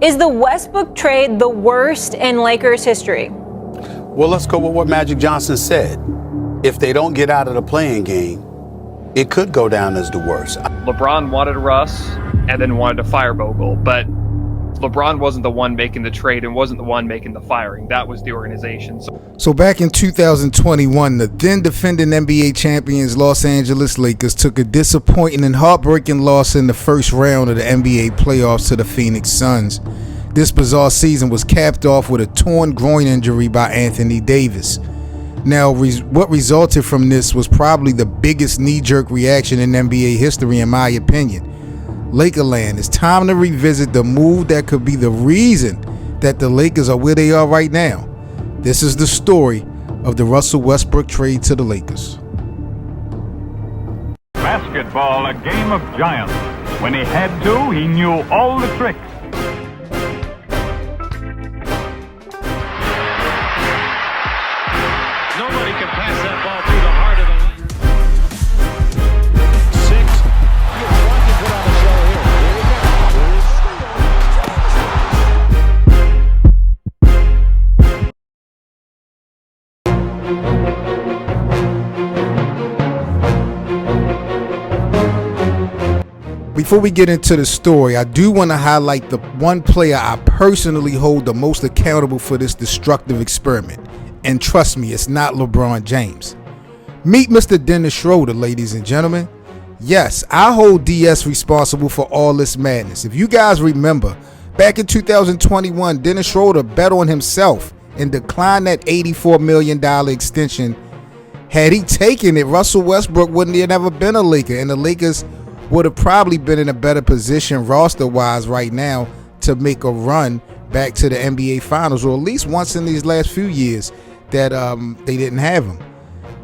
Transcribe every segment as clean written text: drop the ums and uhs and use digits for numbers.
Is the Westbrook trade the worst in Lakers history? Well, let's go with what Magic Johnson said. If they don't get out of the playing game, it could go down as the worst. LeBron wanted Russ and then wanted to fire Vogel, but LeBron wasn't the one making the trade and wasn't the one making the firing. That was the organization. So back in 2021, the then defending NBA champions Los Angeles Lakers took a disappointing and heartbreaking loss in the first round of the NBA playoffs to the Phoenix Suns. This bizarre season was capped off with a torn groin injury by Anthony Davis. Now, what resulted from this was probably the biggest knee-jerk reaction in NBA history, in my opinion. Lakerland, it's time to revisit the move that could be the reason that the Lakers are where they are right now. This is the story of the Russell Westbrook trade to the Lakers. Basketball, a game of giants. When he had to, he knew all the tricks. Nobody can pass that ball through the heart of the line. 6. You want to put on a show here. Before we get into the story, I do want to highlight the one player I personally hold the most accountable for this destructive experiment. And trust me, it's not LeBron James. Meet Mr. Dennis Schroeder, ladies and gentlemen. Yes, I hold DS responsible for all this madness. If you guys remember, back in 2021, Dennis Schroeder bet on himself and declined that $84 million extension. Had he taken it, Russell Westbrook wouldn't have ever been a Laker, and the Lakers would have probably been in a better position roster-wise right now to make a run back to the NBA Finals, or at least once in these last few years that they didn't have him.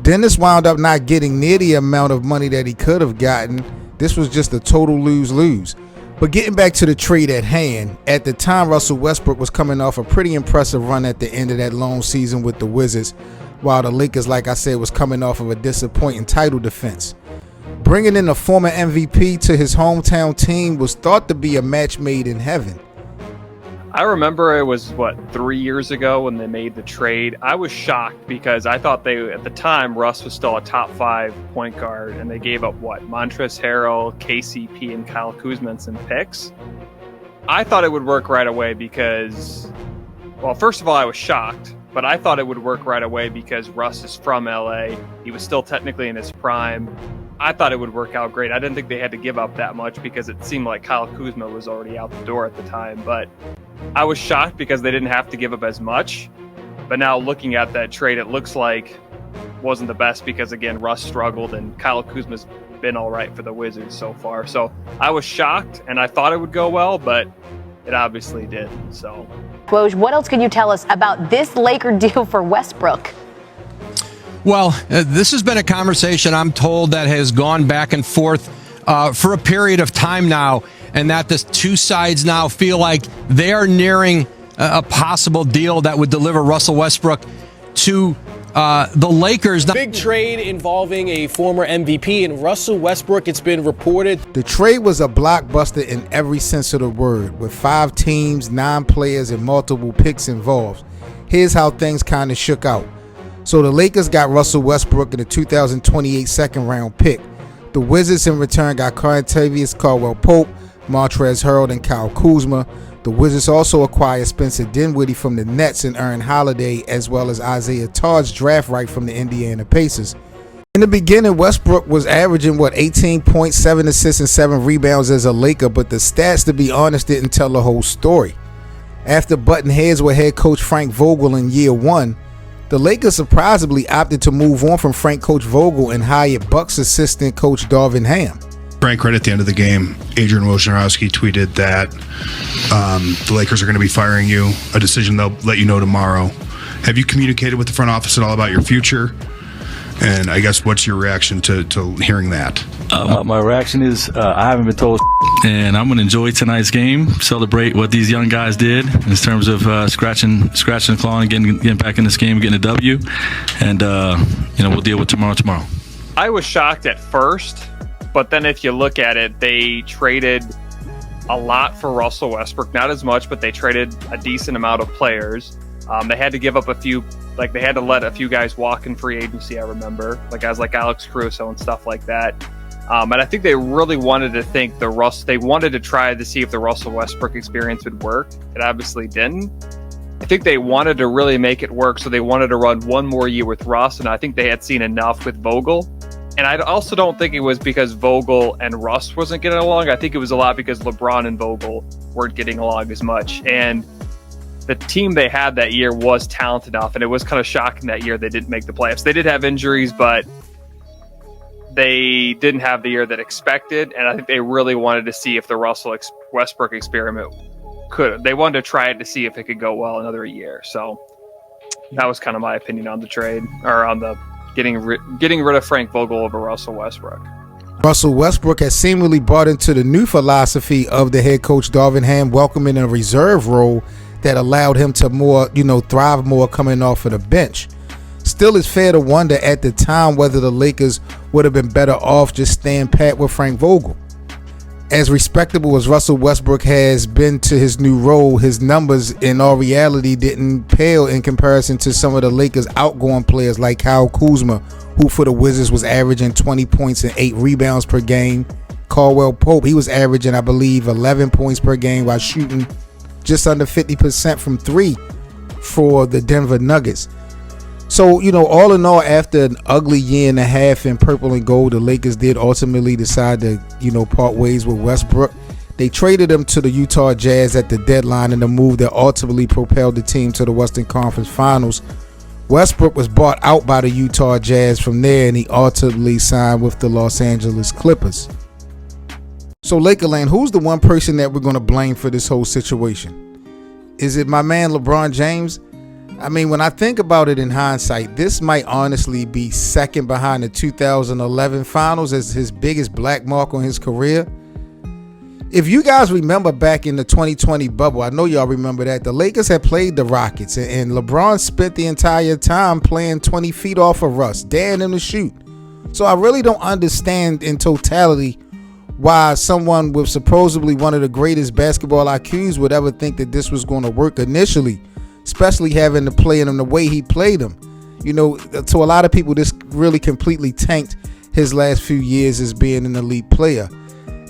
Dennis wound up not getting near the amount of money that he could have gotten. This was just a total lose-lose. But getting back to the trade at hand, at the time Russell Westbrook was coming off a pretty impressive run at the end of that long season with the Wizards, while the Lakers, like I said, was coming off of a disappointing title defense. Bringing in a former MVP to his hometown team was thought to be a match made in heaven. I remember it was, 3 years ago when they made the trade. I was shocked because I thought at the time, Russ was still a top 5 point guard, and they gave up, Montrezl Harrell, KCP, and Kyle Kuzma and some picks. I thought it would work right away because, first of all, I was shocked, but I thought it would work right away because Russ is from LA. He was still technically in his prime. I thought it would work out great. I didn't think they had to give up that much because it seemed like Kyle Kuzma was already out the door at the time, but I was shocked because they didn't have to give up as much. But now looking at that trade, it looks like wasn't the best because, again, Russ struggled and Kyle Kuzma's been all right for the Wizards so far. So I was shocked and I thought it would go well, but it obviously didn't. So, Woj, what else can you tell us about this Laker deal for Westbrook? Well, this has been a conversation, I'm told, that has gone back and forth for a period of time now, and that the two sides now feel like they are nearing a possible deal that would deliver Russell Westbrook to the Lakers. Big trade involving a former MVP and Russell Westbrook, it's been reported. The trade was a blockbuster in every sense of the word, with 5 teams, 9 players, and multiple picks involved. Here's how things kind of shook out. So the Lakers got Russell Westbrook in the 2028 second-round pick. The Wizards in return got Kentavious Caldwell-Pope, Montrezl Harrell, and Kyle Kuzma. The Wizards also acquired Spencer Dinwiddie from the Nets and Aaron Holiday, as well as Isaiah Todd's draft right from the Indiana Pacers. In the beginning, Westbrook was averaging, 18 points, 7 assists, and 7 rebounds as a Laker, but the stats, to be honest, didn't tell the whole story. After butting heads with head coach Frank Vogel in year 1, the Lakers surprisingly opted to move on from Coach Vogel and hired Bucks assistant coach Darvin Ham. Frank, right at the end of the game, Adrian Wojnarowski tweeted that the Lakers are going to be firing you, a decision they'll let you know tomorrow. Have you communicated with the front office at all about your future? And I guess what's your reaction to hearing that? My reaction is I haven't been told. And I'm going to enjoy tonight's game, celebrate what these young guys did in terms of scratching the claw and getting back in this game, getting a W. And, we'll deal with tomorrow. I was shocked at first, but then if you look at it, they traded a lot for Russell Westbrook. Not as much, but they traded a decent amount of players. They had to give up a few, like they had to let a few guys walk in free agency, I remember, like guys like Alex Caruso and stuff like that. And I think they really wanted to they wanted to try to see if the Russell Westbrook experience would work. It obviously didn't. I think they wanted to really make it work, so they wanted to run one more year with Russ, and I think they had seen enough with Vogel. And I also don't think it was because Vogel and Russ wasn't getting along. I think it was a lot because LeBron and Vogel weren't getting along as much. And the team they had that year was talented enough, and it was kind of shocking that year they didn't make the playoffs. They did have injuries, but they didn't have the year that expected, and I think they really wanted to see if the Russell Westbrook experiment they wanted to try it to see if it could go well another year. So that was kind of my opinion on the trade, or on the getting rid of Frank Vogel over Russell Westbrook. Russell Westbrook has seemingly bought into the new philosophy of the head coach Darvin Ham, welcoming a reserve role that allowed him to thrive more coming off of the bench. Still, it's fair to wonder at the time whether the Lakers would have been better off just staying pat with Frank Vogel. As respectable as Russell Westbrook has been to his new role, his numbers in all reality didn't pale in comparison to some of the Lakers' outgoing players like Kyle Kuzma, who for the Wizards was averaging 20 points and 8 rebounds per game. Caldwell Pope, he was averaging, I believe, 11 points per game while shooting just under 50% from 3 for the Denver Nuggets. So, all in all, after an ugly year and a half in purple and gold, the Lakers did ultimately decide to, part ways with Westbrook. They traded him to the Utah Jazz at the deadline in a move that ultimately propelled the team to the Western Conference Finals. Westbrook was bought out by the Utah Jazz from there, and he ultimately signed with the Los Angeles Clippers. So, Lakerland, who's the one person that we're going to blame for this whole situation? Is it my man LeBron James? I mean, when I think about it in hindsight, this might honestly be second behind the 2011 finals as his biggest black mark on his career. If you guys remember back in the 2020 bubble, I know y'all remember that, the Lakers had played the Rockets, and LeBron spent the entire time playing 20 feet off of Russ, daring him to shoot. So I really don't understand in totality why someone with supposedly one of the greatest basketball IQs would ever think that this was going to work initially, especially having to play him the way he played him. To a lot of people, this really completely tanked his last few years as being an elite player.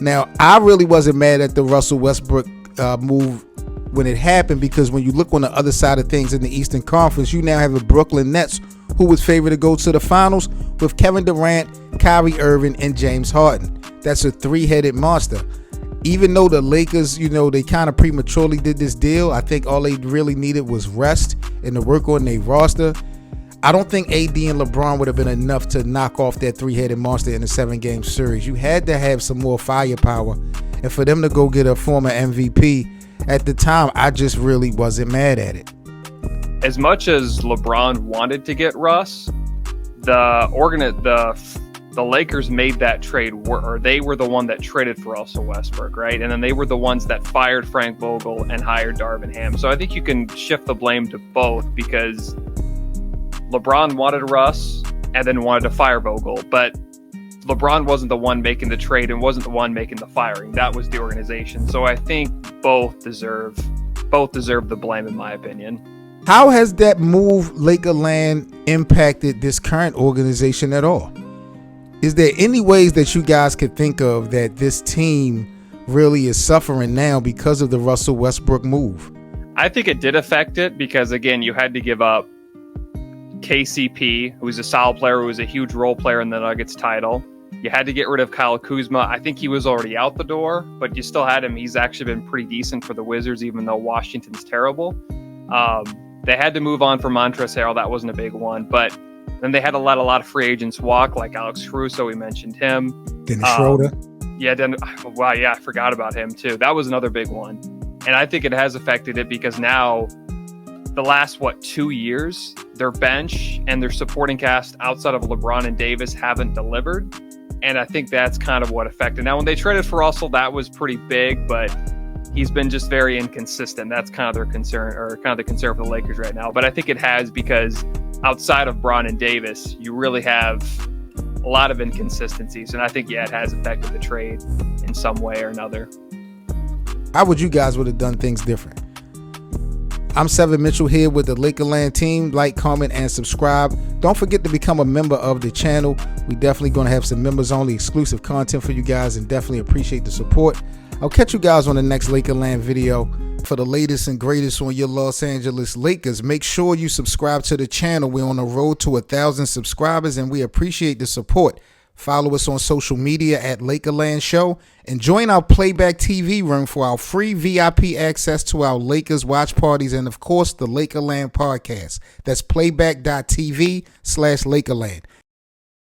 Now, I really wasn't mad at the Russell Westbrook move when it happened, because when you look on the other side of things in the Eastern Conference, you now have the Brooklyn Nets, who was favored to go to the finals with Kevin Durant, Kyrie Irving, and James Harden. That's a three-headed monster. Even though the Lakers, they kind of prematurely did this deal, I think all they really needed was rest and to work on their roster. I don't think AD and LeBron would have been enough to knock off that three-headed monster in a 7-game series. You had to have some more firepower. And for them to go get a former MVP at the time, I just really wasn't mad at it. As much as LeBron wanted to get Russ, the Lakers made that trade, or they were the one that traded for Russell Westbrook, right? And then they were the ones that fired Frank Vogel and hired Darvin Ham. So I think you can shift the blame to both, because LeBron wanted Russ and then wanted to fire Vogel, but LeBron wasn't the one making the trade and wasn't the one making the firing. That was the organization. So I think both deserve the blame, in my opinion. How has that move, Lakerland, impacted this current organization at all? Is there any ways that you guys could think of that this team really is suffering now because of the Russell Westbrook move? I think it did affect it because, again, you had to give up KCP, who's a solid player, who was a huge role player in the Nuggets title. You had to get rid of Kyle Kuzma. I think he was already out the door, but you still had him. He's actually been pretty decent for the Wizards, even though Washington's terrible. They had to move on from Montrezl Harrell. That wasn't a big one, but then they had to let a lot of free agents walk, like Alex Caruso. We mentioned him. Dennis Schroeder. I forgot about him too. That was another big one. And I think it has affected it because now the last, 2 years, their bench and their supporting cast outside of LeBron and Davis haven't delivered. And I think that's kind of what affected. Now, when they traded for Russell, that was pretty big, but he's been just very inconsistent. That's kind of their concern, or kind of the concern for the Lakers right now. But I think it has, because outside of Bron and Davis, you really have a lot of inconsistencies. And I think, it has affected the trade in some way or another. How would you guys would have done things different? I'm Seven Mitchell here with the Lakerland team. Like, comment, and subscribe. Don't forget to become a member of the channel. We definitely going to have some members-only exclusive content for you guys and definitely appreciate the support. I'll catch you guys on the next Lakerland video. For the latest and greatest on your Los Angeles Lakers, make sure you subscribe to the channel. We're on the road to 1,000 subscribers, and we appreciate the support. Follow us on social media at Lakerland Show and join our Playback TV room for our free VIP access to our Lakers watch parties and, of course, the Lakerland podcast. That's playback.tv/Lakerland.